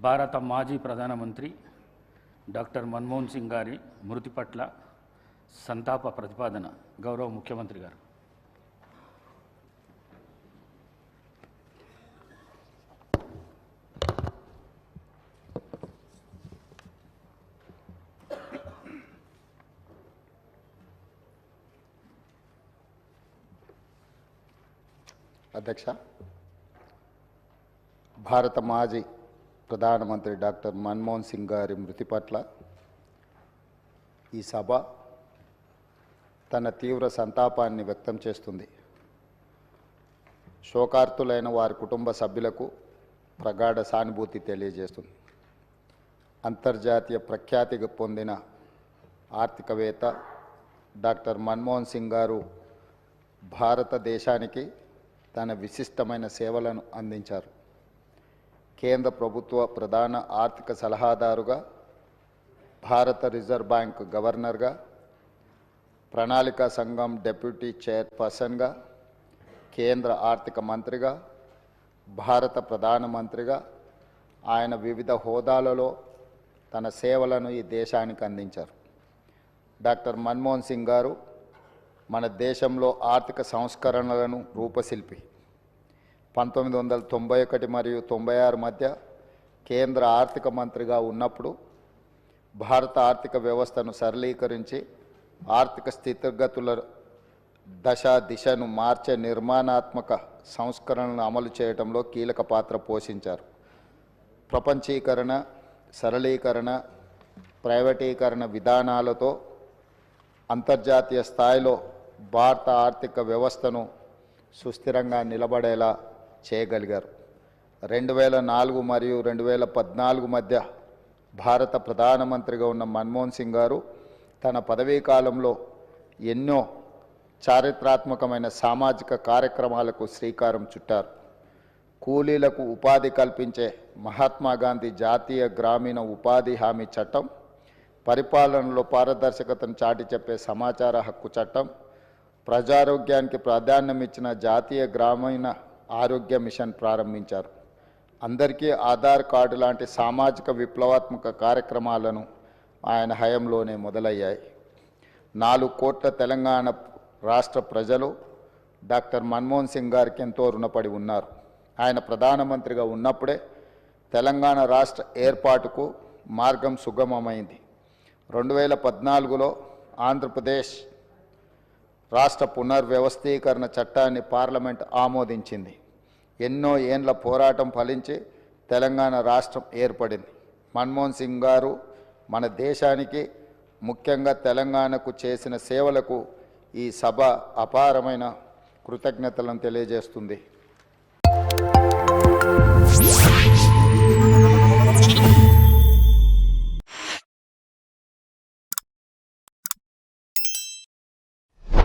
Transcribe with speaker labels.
Speaker 1: భారత మాజీ ప్రధానమంత్రి డాక్టర్ మన్మోహన్ సింగ్ గారి మృతి పట్ల సంతాప ప్రతిపాదన గౌరవ ముఖ్యమంత్రి గారు.
Speaker 2: అధ్యక్ష, భారత మాజీ ప్రధానమంత్రి డాక్టర్ మన్మోహన్ సింగ్ గారి మృతి పట్ల ఈ సభ తన తీవ్ర సంతాపాన్ని వ్యక్తం చేస్తుంది. శోకార్తులైన వారి కుటుంబ సభ్యులకు ప్రగాఢ సానుభూతి తెలియజేస్తుంది. అంతర్జాతీయ ప్రఖ్యాతి పొందిన ఆర్థికవేత్త డాక్టర్ మన్మోహన్ సింగ్ గారు భారతదేశానికి తన విశిష్టమైన సేవలను అందించారు. కేంద్ర ప్రభుత్వ ప్రధాన ఆర్థిక సలహాదారుగా, భారత రిజర్వ్ బ్యాంక్ గవర్నర్గా, ప్రణాళికా సంఘం డెప్యూటీ చైర్పర్సన్గా, కేంద్ర ఆర్థిక మంత్రిగా, భారత ప్రధానమంత్రిగా ఆయన వివిధ హోదాలలో తన సేవలను ఈ దేశానికి అందించారు. డాక్టర్ మన్మోహన్ సింగ్ గారు మన దేశంలో ఆర్థిక సంస్కరణలను రూపశిల్పి. 1991 మరియు 96 మధ్య కేంద్ర ఆర్థిక మంత్రిగా ఉన్నప్పుడు భారత ఆర్థిక వ్యవస్థను సరళీకరించి ఆర్థిక స్థితిగతుల దిశను మార్చే నిర్మాణాత్మక సంస్కరణలను అమలు చేయడంలో కీలక పాత్ర పోషించారు. ప్రపంచీకరణ, సరళీకరణ, ప్రైవేటీకరణ విధానాలతో అంతర్జాతీయ స్థాయిలో భారత ఆర్థిక వ్యవస్థను సుస్థిరంగా నిలబడేలా చేయగలిగారు. 2004 మరియు 2014 మధ్య భారత ప్రధానమంత్రిగా ఉన్న మన్మోహన్ సింగ్ గారు తన పదవీ కాలంలో ఎన్నో చారిత్రాత్మకమైన సామాజిక కార్యక్రమాలకు శ్రీకారం చుట్టారు. కూలీలకు ఉపాధి కల్పించే మహాత్మా గాంధీ జాతీయ గ్రామీణ ఉపాధి హామీ చట్టం, పరిపాలనలో పారదర్శకతను చాటి చెప్పే సమాచార హక్కు చట్టం, ప్రజారోగ్యానికి ప్రాధాన్యం ఇచ్చిన జాతీయ గ్రామీణ ఆరోగ్య మిషన్ ప్రారంభించారు. అందరికీ ఆధార్ కార్డు లాంటి సామాజిక విప్లవాత్మక కార్యక్రమాలను ఆయన హయాంలోనే మొదలయ్యాయి. 4 కోట్ల తెలంగాణ రాష్ట్ర ప్రజలు డాక్టర్ మన్మోహన్ సింగ్ గారికి ఎంతో రుణపడి ఉన్నారు. ఆయన ప్రధానమంత్రిగా ఉన్నప్పుడే తెలంగాణ రాష్ట్ర ఏర్పాటుకు మార్గం సుగమమైంది. 2014లో ఆంధ్రప్రదేశ్ రాష్ట్ర పునర్వ్యవస్థీకరణ చట్టాన్ని పార్లమెంట్ ఆమోదించింది. ఎన్నో ఏండ్ల పోరాటం ఫలించి తెలంగాణ రాష్ట్రం ఏర్పడింది. మన్మోహన్ సింగ్ గారు మన దేశానికి, ముఖ్యంగా తెలంగాణకు చేసిన సేవలకు ఈ సభ అపారమైన కృతజ్ఞతలను తెలియజేస్తుంది.